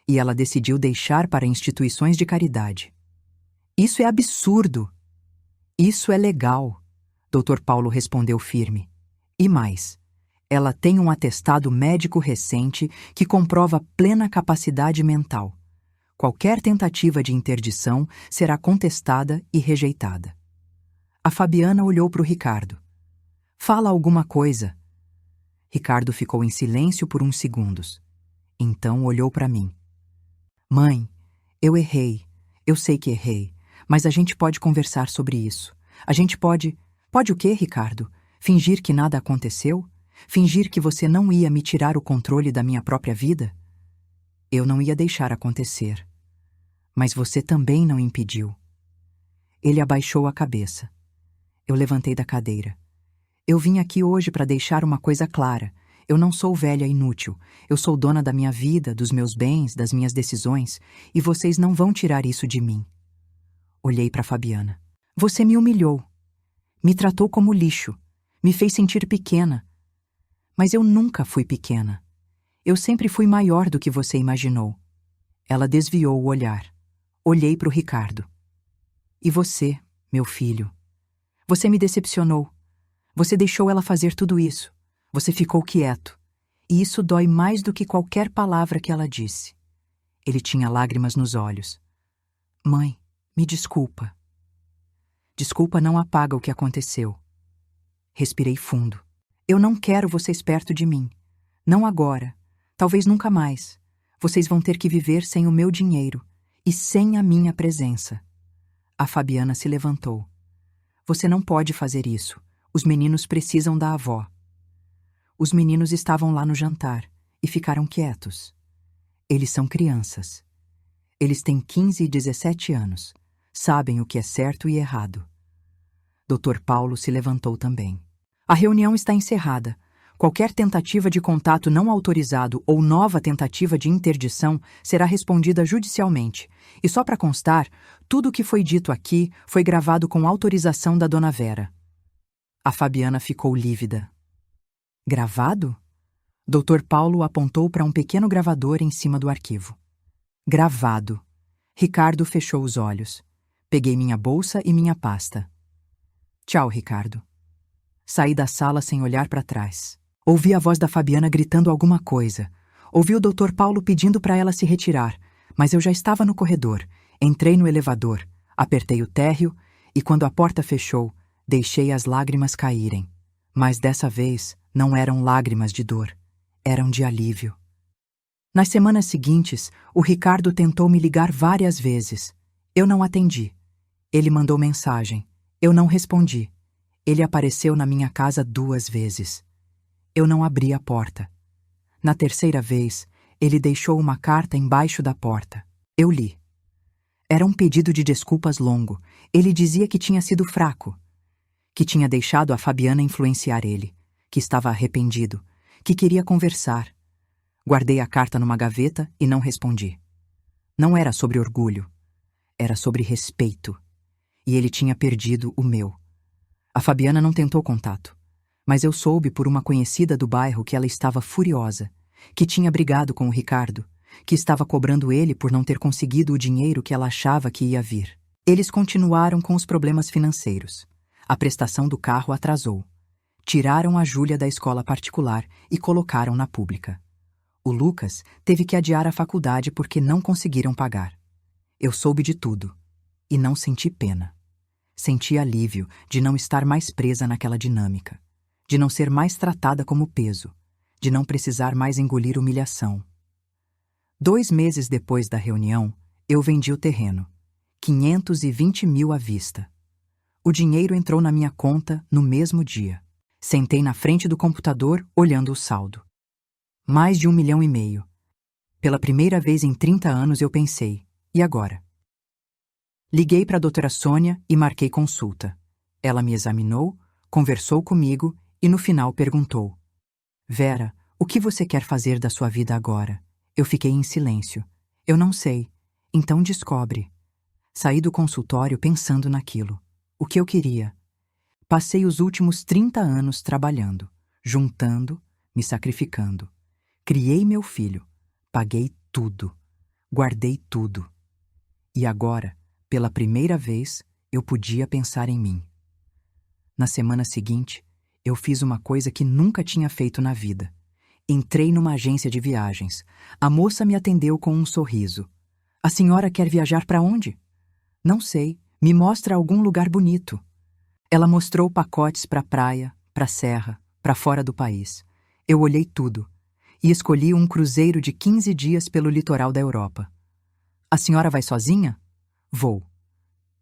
e ela decidiu deixar para instituições de caridade. Isso é absurdo. Isso é legal, Dr. Paulo respondeu firme. E mais, ela tem um atestado médico recente que comprova plena capacidade mental. Qualquer tentativa de interdição será contestada e rejeitada. A Fabiana olhou para o Ricardo. Fala alguma coisa. Ricardo ficou em silêncio por uns segundos. Então olhou para mim. Mãe, eu errei. Eu sei que errei. Mas a gente pode conversar sobre isso. A gente pode... Pode o quê, Ricardo? Fingir que nada aconteceu? Fingir que você não ia me tirar o controle da minha própria vida? Eu não ia deixar acontecer. Mas você também não impediu. Ele abaixou a cabeça. Eu levantei da cadeira. Eu vim aqui hoje para deixar uma coisa clara. Eu não sou velha inútil. Eu sou dona da minha vida, dos meus bens, das minhas decisões, e vocês não vão tirar isso de mim. Olhei para Fabiana. Você me humilhou. Me tratou como lixo. Me fez sentir pequena. Mas eu nunca fui pequena. Eu sempre fui maior do que você imaginou. Ela desviou o olhar. Olhei para o Ricardo. E você, meu filho? Você me decepcionou. Você deixou ela fazer tudo isso. Você ficou quieto. E isso dói mais do que qualquer palavra que ela disse. Ele tinha lágrimas nos olhos. Mãe, me desculpa. Desculpa não apaga o que aconteceu. Respirei fundo. Eu não quero vocês perto de mim. Não agora. Talvez nunca mais. Vocês vão ter que viver sem o meu dinheiro e sem a minha presença. A Fabiana se levantou. Você não pode fazer isso. Os meninos precisam da avó. Os meninos estavam lá no jantar e ficaram quietos. Eles são crianças. Eles têm 15 e 17 anos. Sabem o que é certo e errado. Dr. Paulo se levantou também. A reunião está encerrada. Qualquer tentativa de contato não autorizado ou nova tentativa de interdição será respondida judicialmente. E só para constar, tudo o que foi dito aqui foi gravado com autorização da dona Vera. A Fabiana ficou lívida. Gravado? Dr. Paulo apontou para um pequeno gravador em cima do arquivo. Gravado. Ricardo fechou os olhos. Peguei minha bolsa e minha pasta. Tchau, Ricardo. Saí da sala sem olhar para trás. Ouvi a voz da Fabiana gritando alguma coisa. Ouvi o Dr. Paulo pedindo para ela se retirar, mas eu já estava no corredor. Entrei no elevador, apertei o térreo e, quando a porta fechou, deixei as lágrimas caírem. Mas dessa vez não eram lágrimas de dor, eram de alívio. Nas semanas seguintes, o Ricardo tentou me ligar várias vezes. Eu não atendi. Ele mandou mensagem. Eu não respondi. Ele apareceu na minha casa 2 vezes. Eu não abri a porta. Na terceira vez, ele deixou uma carta embaixo da porta. Eu li. Era um pedido de desculpas longo. Ele dizia que tinha sido fraco, que tinha deixado a Fabiana influenciar ele, que estava arrependido, que queria conversar. Guardei a carta numa gaveta e não respondi. Não era sobre orgulho. Era sobre respeito. E ele tinha perdido o meu. A Fabiana não tentou contato. Mas eu soube por uma conhecida do bairro que ela estava furiosa, que tinha brigado com o Ricardo, que estava cobrando ele por não ter conseguido o dinheiro que ela achava que ia vir. Eles continuaram com os problemas financeiros. A prestação do carro atrasou. Tiraram a Júlia da escola particular e colocaram na pública. O Lucas teve que adiar a faculdade porque não conseguiram pagar. Eu soube de tudo. E não senti pena. Senti alívio de não estar mais presa naquela dinâmica. De não ser mais tratada como peso, de não precisar mais engolir humilhação. 2 meses depois da reunião, eu vendi o terreno, 520 mil à vista. O dinheiro entrou na minha conta no mesmo dia. Sentei na frente do computador, olhando o saldo. Mais de 1,5 milhão. Pela primeira vez em 30 anos eu pensei, e agora? Liguei para a doutora Sônia e marquei consulta. Ela me examinou, conversou comigo e no final perguntou: Vera, o que você quer fazer da sua vida agora? Eu fiquei em silêncio. Eu não sei. Então descobre. Saí do consultório pensando naquilo. O que eu queria. Passei os últimos 30 anos trabalhando, juntando, me sacrificando. Criei meu filho. Paguei tudo. Guardei tudo. E agora, pela primeira vez, eu podia pensar em mim. Na semana seguinte, eu fiz uma coisa que nunca tinha feito na vida. Entrei numa agência de viagens. A moça me atendeu com um sorriso. A senhora quer viajar para onde? Não sei. Me mostra algum lugar bonito. Ela mostrou pacotes para praia, para serra, para fora do país. Eu olhei tudo e escolhi um cruzeiro de 15 dias pelo litoral da Europa. A senhora vai sozinha? Vou.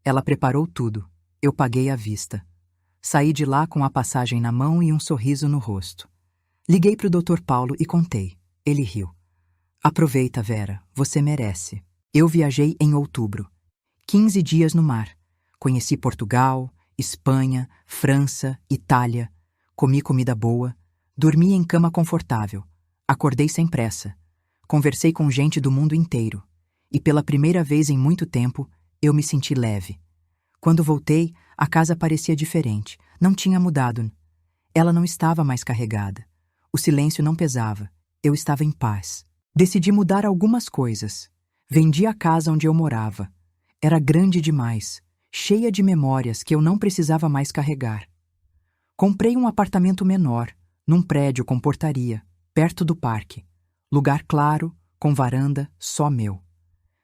Ela preparou tudo. Eu paguei à vista. Saí de lá com a passagem na mão e um sorriso no rosto. Liguei para o Dr. Paulo e contei. Ele riu. Aproveita, Vera, você merece. Eu viajei em outubro. 15 dias no mar. Conheci Portugal, Espanha, França, Itália. Comi comida boa, dormi em cama confortável, acordei sem pressa, conversei com gente do mundo inteiro. E pela primeira vez em muito tempo, eu me senti leve. Quando voltei, a casa parecia diferente, não tinha mudado. Ela não estava mais carregada. O silêncio não pesava, eu estava em paz. Decidi mudar algumas coisas. Vendi a casa onde eu morava. Era grande demais, cheia de memórias que eu não precisava mais carregar. Comprei um apartamento menor, num prédio com portaria, perto do parque. Lugar claro, com varanda, só meu.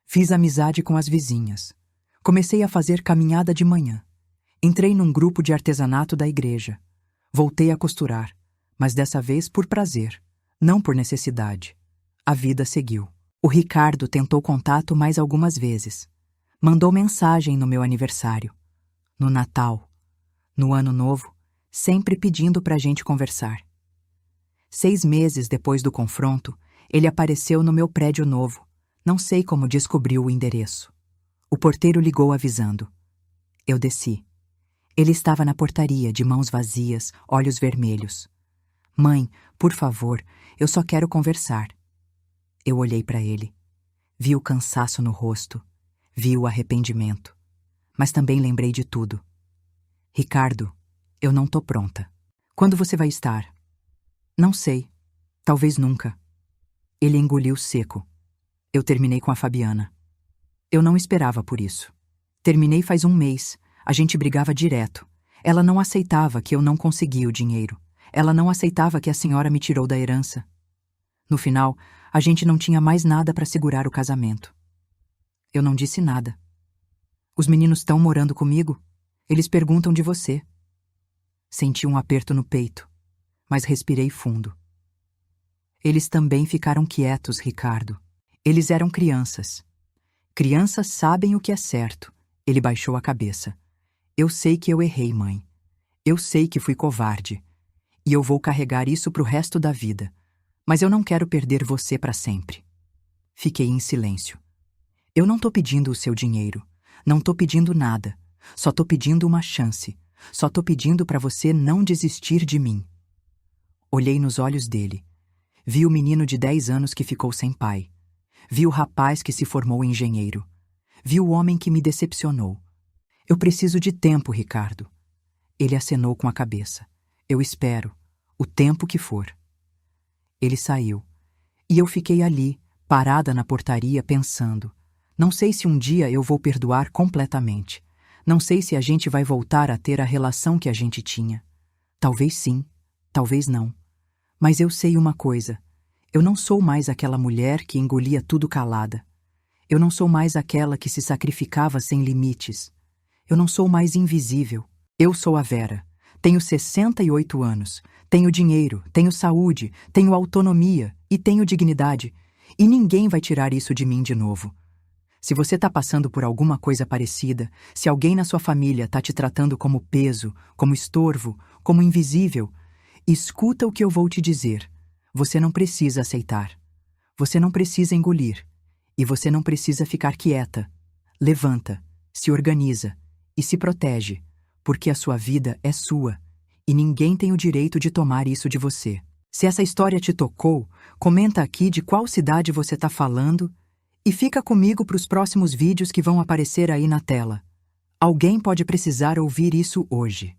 Fiz amizade com as vizinhas. Comecei a fazer caminhada de manhã. Entrei num grupo de artesanato da igreja. Voltei a costurar, mas dessa vez por prazer, não por necessidade. A vida seguiu. O Ricardo tentou contato mais algumas vezes. Mandou mensagem no meu aniversário, no Natal, no Ano Novo, sempre pedindo pra gente conversar. 6 meses depois do confronto, ele apareceu no meu prédio novo. Não sei como descobriu o endereço. O porteiro ligou avisando. Eu desci. Ele estava na portaria, de mãos vazias, olhos vermelhos. Mãe, por favor, eu só quero conversar. Eu olhei para ele. Vi o cansaço no rosto. Vi o arrependimento. Mas também lembrei de tudo. Ricardo, eu não tô pronta. Quando você vai estar? Não sei. Talvez nunca. Ele engoliu seco. Eu terminei com a Fabiana. Eu não esperava por isso. Terminei faz 1 mês. A gente brigava direto. Ela não aceitava que eu não conseguia o dinheiro. Ela não aceitava que a senhora me tirou da herança. No final, a gente não tinha mais nada para segurar o casamento. Eu não disse nada. Os meninos estão morando comigo? Eles perguntam de você. Senti um aperto no peito, mas respirei fundo. Eles também ficaram quietos, Ricardo. Eles eram crianças. Crianças sabem o que é certo. Ele baixou a cabeça. Eu sei que eu errei, mãe. Eu sei que fui covarde. E eu vou carregar isso pro resto da vida. Mas eu não quero perder você para sempre. Fiquei em silêncio. Eu não tô pedindo o seu dinheiro. Não tô pedindo nada. Só tô pedindo uma chance. Só tô pedindo para você não desistir de mim. Olhei nos olhos dele. Vi o menino de 10 anos que ficou sem pai. Vi o rapaz que se formou engenheiro. Vi o homem que me decepcionou. Eu preciso de tempo, Ricardo. Ele acenou com a cabeça. Eu espero, o tempo que for. Ele saiu. E eu fiquei ali, parada na portaria, pensando. Não sei se um dia eu vou perdoar completamente. Não sei se a gente vai voltar a ter a relação que a gente tinha. Talvez sim, talvez não. Mas eu sei uma coisa. Eu não sou mais aquela mulher que engolia tudo calada. Eu não sou mais aquela que se sacrificava sem limites. Eu não sou mais invisível. Eu sou a Vera. Tenho 68 anos. Tenho dinheiro, tenho saúde, tenho autonomia e tenho dignidade. E ninguém vai tirar isso de mim de novo. Se você está passando por alguma coisa parecida, se alguém na sua família está te tratando como peso, como estorvo, como invisível, escuta o que eu vou te dizer. Você não precisa aceitar. Você não precisa engolir. E você não precisa ficar quieta. Levanta, se organiza e se protege, porque a sua vida é sua e ninguém tem o direito de tomar isso de você. Se essa história te tocou, comenta aqui de qual cidade você está falando e fica comigo para os próximos vídeos que vão aparecer aí na tela. Alguém pode precisar ouvir isso hoje.